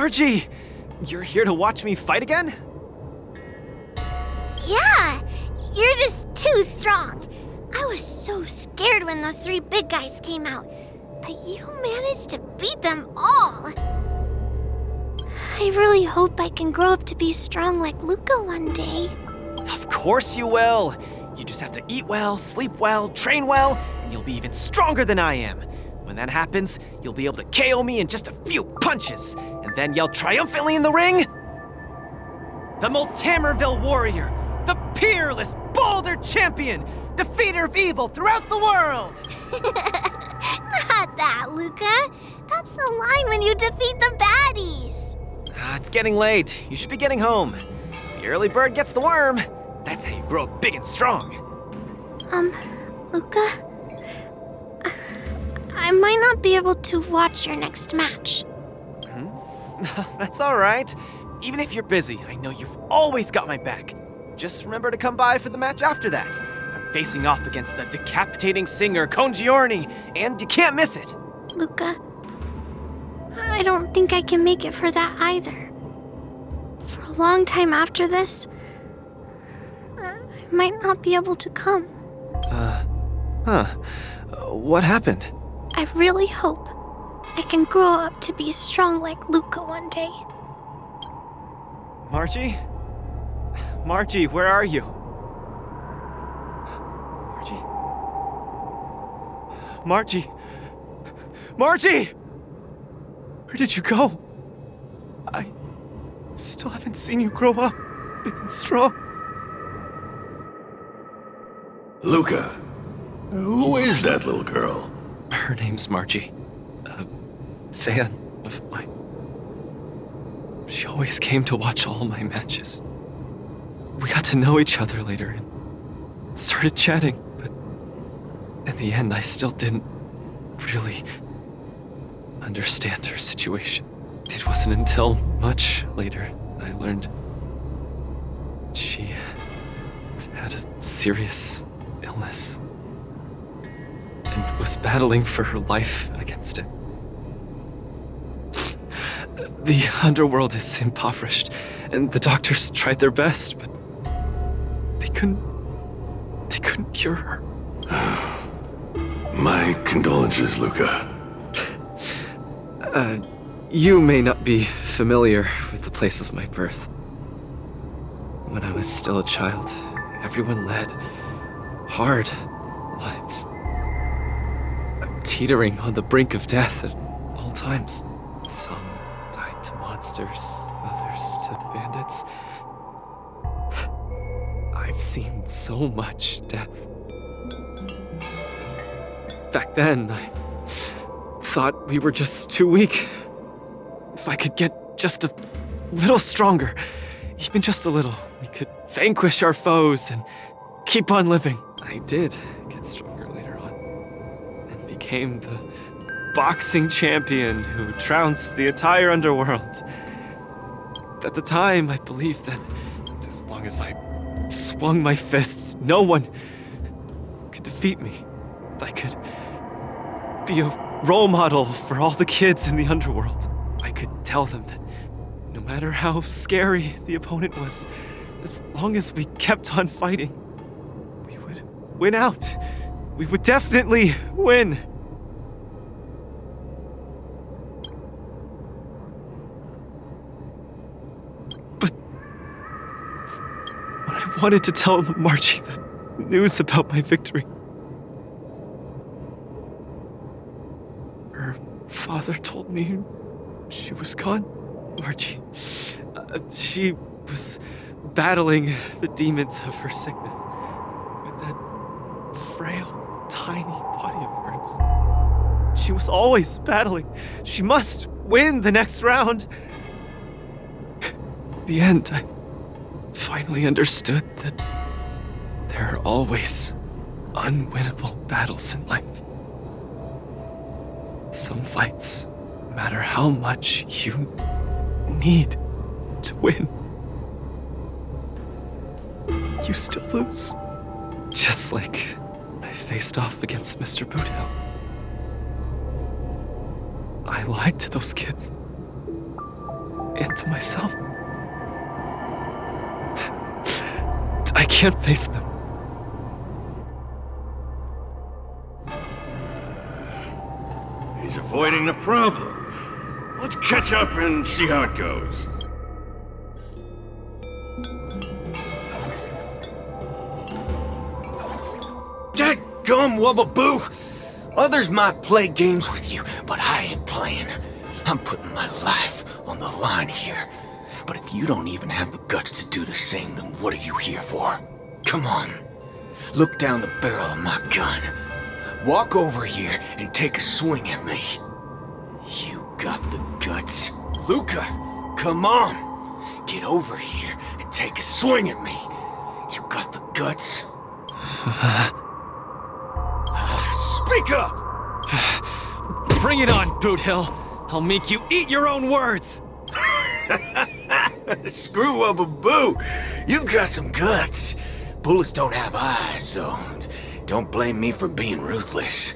Margie! You're here to watch me fight again? Yeah, you're just too strong. I was so scared when those 3 big guys came out, but you managed to beat them all. I really hope I can grow up to be strong like Luka one day. Of course you will! You just have to eat well, sleep well, train well, and you'll be even stronger than I am. When that happens, you'll be able to KO me in just a few punches, and then yell triumphantly in the ring, "The Multamerville Warrior, the peerless Boulder Champion, defeater of evil throughout the world!" Not that, Luka. That's the line when you defeat the baddies. It's getting late. You should be getting home. The early bird gets the worm. That's how you grow up big and strong. Luka? I might not be able to watch your next match. That's all right. Even if you're busy, I know you've always got my back. Just remember to come by for the match after that. I'm facing off against the decapitating singer Congiorni, and you can't miss it. Luka, I don't think I can make it for that either. For a long time after this, I might not be able to come. What happened? I really hope I can grow up to be strong like Luka one day. Margie? Margie, where are you? Margie? Margie? Margie! Where did you go? I still haven't seen you grow up big and strong. Luka, who is that little girl? Her name's Margie. A fan of mine. She always came to watch all my matches. We got to know each other later and started chatting, but in the end, I still didn't really understand her situation. It wasn't until much later that I learned she had a serious illness and was battling for her life against it. The underworld is impoverished, and the doctors tried their best, but they couldn't cure her. My condolences, Luka. You may not be familiar with the place of my birth. When I was still a child, everyone led hard lives, teetering on the brink of death at all times. Some died to monsters, others to bandits. I've seen so much death. Back then, I thought we were just too weak. If I could get just a little stronger, even just a little, we could vanquish our foes and keep on living. I did get stronger later on, and became the boxing champion who trounced the entire underworld. At the time, I believed that as long as I swung my fists, no one could defeat me. I could be a role model for all the kids in the underworld. I could tell them that no matter how scary the opponent was, as long as we kept on fighting, we would win out. We would definitely win. But when I wanted to tell Margie the news about my victory, her father told me she was gone. Margie, she was battling the demons of her sickness with that frail, tiny body of hers. She was always battling. She must win the next round. In the end, I finally understood that there are always unwinnable battles in life. Some fights, no matter how much you need to win, you still lose. Just like when I faced off against Mr. Boothill. I lied to those kids. hand to myself. I can't face them. He's avoiding the problem. Let's catch up and see how it goes. Dadgum Wubbaboo! Others might play games with you, but I ain't playing. I'm putting my life on the line here. But if you don't even have the guts to do the same, then what are you here for? Come on. Look down the barrel of my gun. Walk over here and take a swing at me. You got the guts? Luka, come on. Get over here and take a swing at me. You got the guts? Speak up! Bring it on, Boothill. I'll make you eat your own words. Screw Wubbaboo. You've got some guts. Bullets don't have eyes, so don't blame me for being ruthless.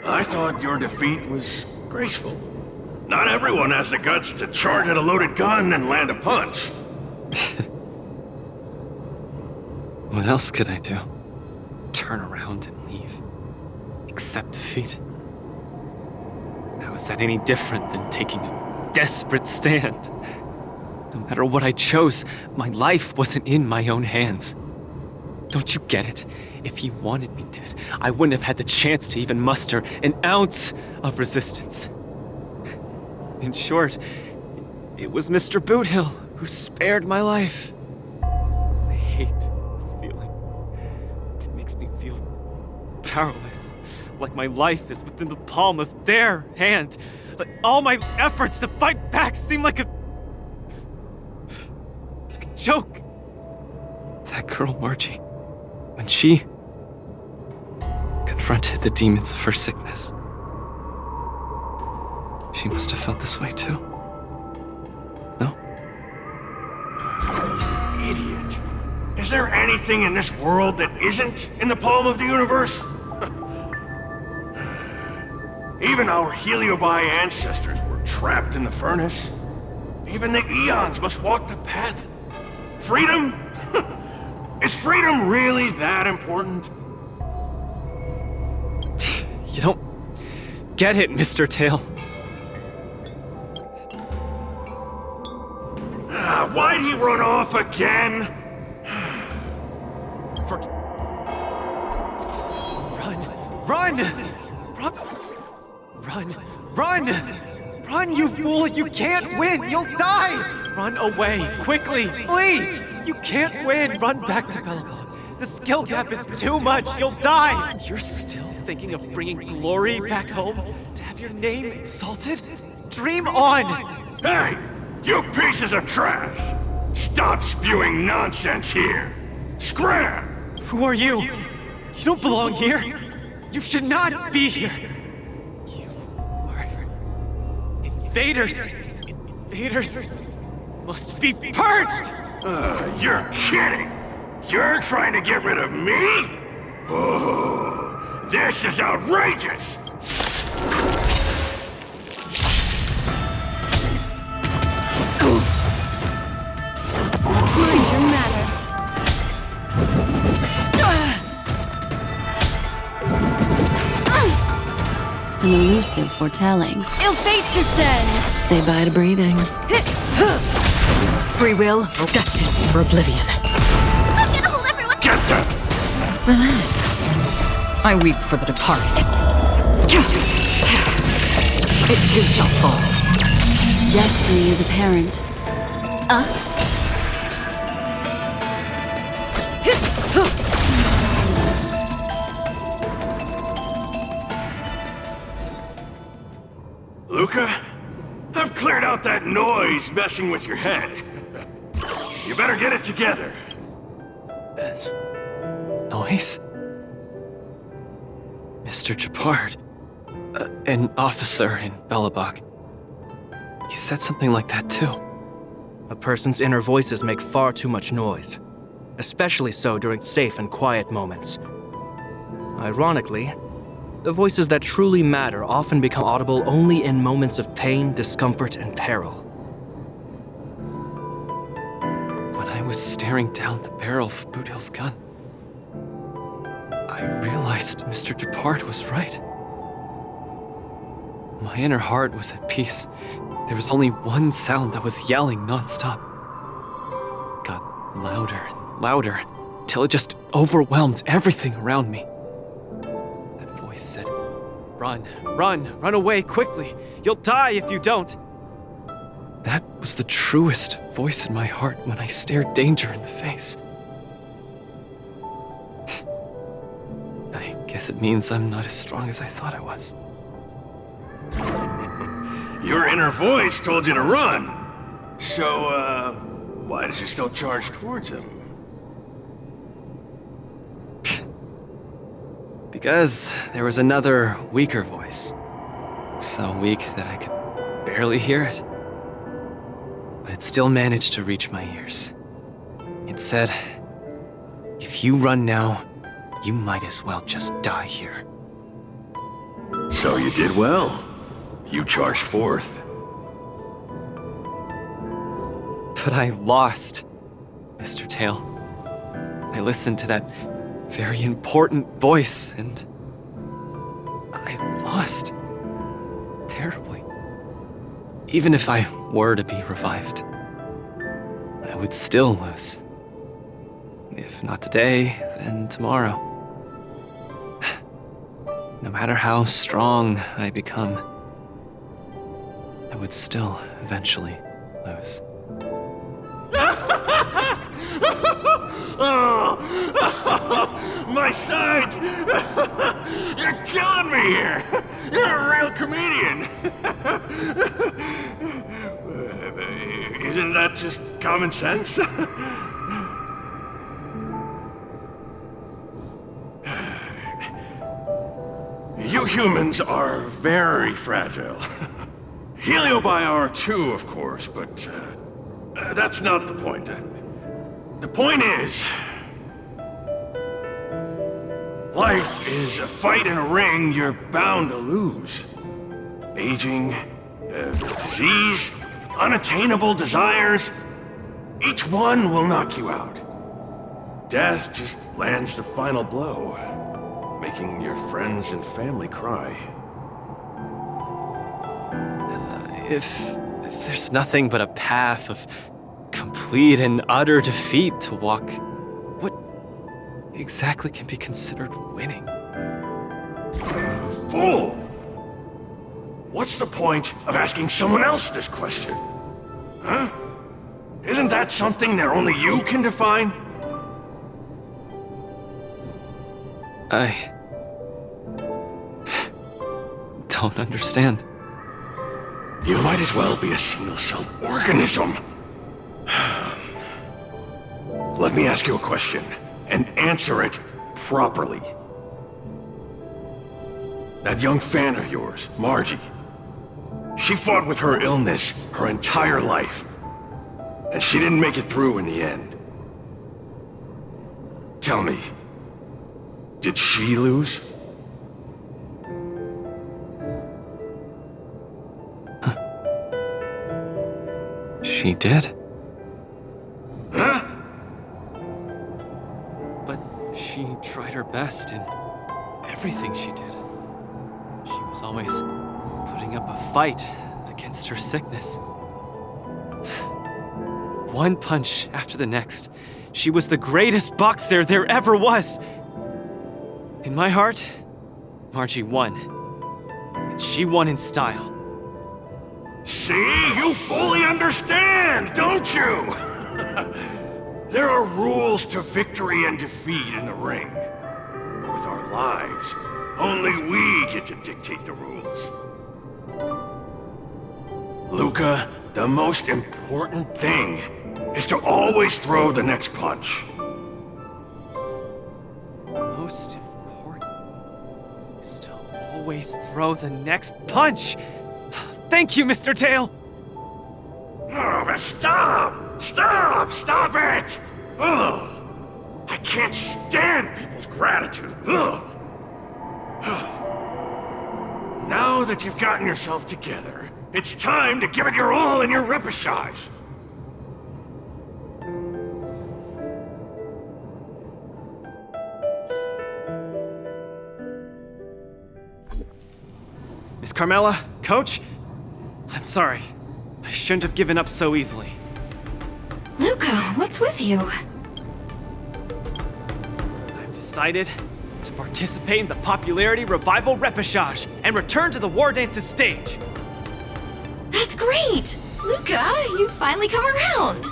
I thought your defeat was graceful. Not everyone has the guts to charge at a loaded gun and land a punch. What else could I do? Turn around and leave? Accept defeat? How is that any different than taking a desperate stand? No matter what I chose, my life wasn't in my own hands. Don't you get it? If he wanted me dead, I wouldn't have had the chance to even muster an ounce of resistance. In short, it was Mr. Boothill who spared my life. I hate this feeling. It makes me feel powerless, like my life is within the palm of their hand. Like all my efforts to fight back seem like a joke. That girl, Margie, when she confronted the demons of her sickness, she must have felt this way too. No? Idiot. Is there anything in this world that isn't in the palm of the universe? Even our Heliobi ancestors were trapped in the furnace. Even the eons must walk the path. Freedom? Is freedom really that important? You don't get it, Mr. Tail. Why'd he run off again? Run! Run, you fool! You can't win! You'll die! Run away! Quickly! Flee! You can't win! Run back to Bellabog. The skill gap is too much! You'll die! You're still thinking of bringing glory back home? To have your name exalted? Dream on! Hey! You pieces of trash! Stop spewing nonsense here! Scram! Who are you? You don't belong here! You should not be here! You are invaders! Invaders must be purged! You're kidding! You're trying to get rid of me? Oh, this is outrageous! Mind your manners. An elusive foretelling. Ill fate descends. Say bye to breathing. Free will, destined for oblivion. I'm gonna hold everyone. Get them! Relax. I weep for the departed. It too shall fall. Destiny is apparent. Luka, I've cleared out that noise messing with your head. You better get it together. Noise? Mr. Japard, an officer in Bellabog. He said something like that too. A person's inner voices make far too much noise. especially so during safe and quiet moments. Ironically, the voices that truly matter often become audible only in moments of pain, discomfort, and peril. When I was staring down the barrel of Boothill's gun, I realized Mr. Dupart was right. My inner heart was at peace. There was only one sound that was yelling nonstop. It got louder and louder, till it just overwhelmed everything around me. That voice said, "Run, run, run away quickly. You'll die if you don't." That was the truest voice in my heart when I stared danger in the face. I guess it means I'm not as strong as I thought I was. Your inner voice told you to run. So, why did you still charge towards him? Because there was another weaker voice. So weak that I could barely hear it. But it still managed to reach my ears. It said, "If you run now, you might as well just die here." So you did well. You charged forth. But I lost, Mr. Tail. I listened to that very important voice, and I lost. Terribly. Even if I were to be revived, I would still lose. If not today, then tomorrow. No matter how strong I become, I would still eventually lose. Oh, my sight! You're killing me here! You're a real comedian! Isn't that just common sense? You humans are very fragile. Heliobi are too, of course, but that's not the point. The point is, life is a fight in a ring you're bound to lose. Aging, disease, unattainable desires, each one will knock you out. Death just lands the final blow, making your friends and family cry. If there's nothing but a path of complete and utter defeat to walk, what exactly can be considered winning? Fool! What's the point of asking someone else this question? Huh? Isn't that something that only you can define? I don't understand. You might as well be a single-celled organism. Let me ask you a question, and answer it properly. That young fan of yours, Margie, she fought with her illness her entire life, and she didn't make it through in the end. Tell me, did she lose? She did. Huh? But she tried her best in everything she did. She was always putting up a fight against her sickness. One punch after the next. She was the greatest boxer there ever was. In my heart, Margie won. And she won in style. See, you fully understand, don't you? There are rules to victory and defeat in the ring. But with our lives, only we get to dictate the rules. Luka, the most important thing is to always throw the next punch. Most important is to always throw the next punch. Thank you, Mr. Tail! Oh, but stop! Stop! Stop it! Ugh. I can't stand people's gratitude. Ugh. Now that you've gotten yourself together, it's time to give it your all in your repechage. Miss Carmela, Coach, I'm sorry. I shouldn't have given up so easily. Luka, what's with you? I've decided to participate in the popularity revival repechage and return to the Wardance's stage. That's great! Luka, you finally come around.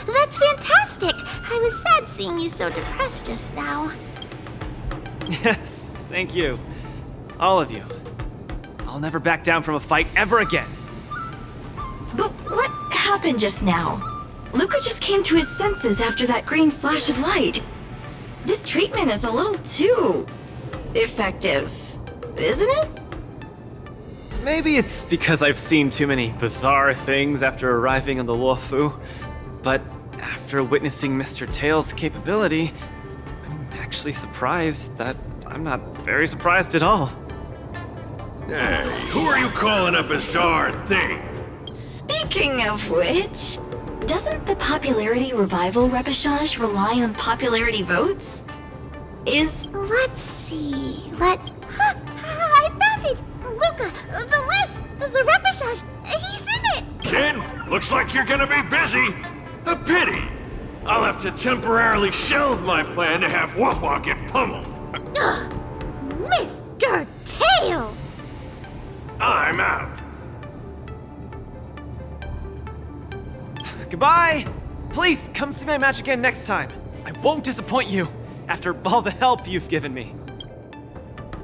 That's fantastic! I was sad seeing you so depressed just now. Yes, thank you. All of you. I'll never back down from a fight ever again. But what happened just now? Luka just came to his senses after that green flash of light. This treatment is a little too effective, isn't it? Maybe it's because I've seen too many bizarre things after arriving on the Luofu, but after witnessing Mr. Tail's capability, I'm actually surprised that I'm not very surprised at all. Hey, who are you calling a bizarre thing? Speaking of which, doesn't the popularity revival repechage rely on popularity votes? Let's see. I found it! Luka, the list, the repechage, he's in it! Kid, looks like you're gonna be busy. A pity. I'll have to temporarily shelve my plan to have Wawa get pummeled. Ugh, Mr. Tail! I'm out. Goodbye! Please, come see my match again next time. I won't disappoint you, after all the help you've given me.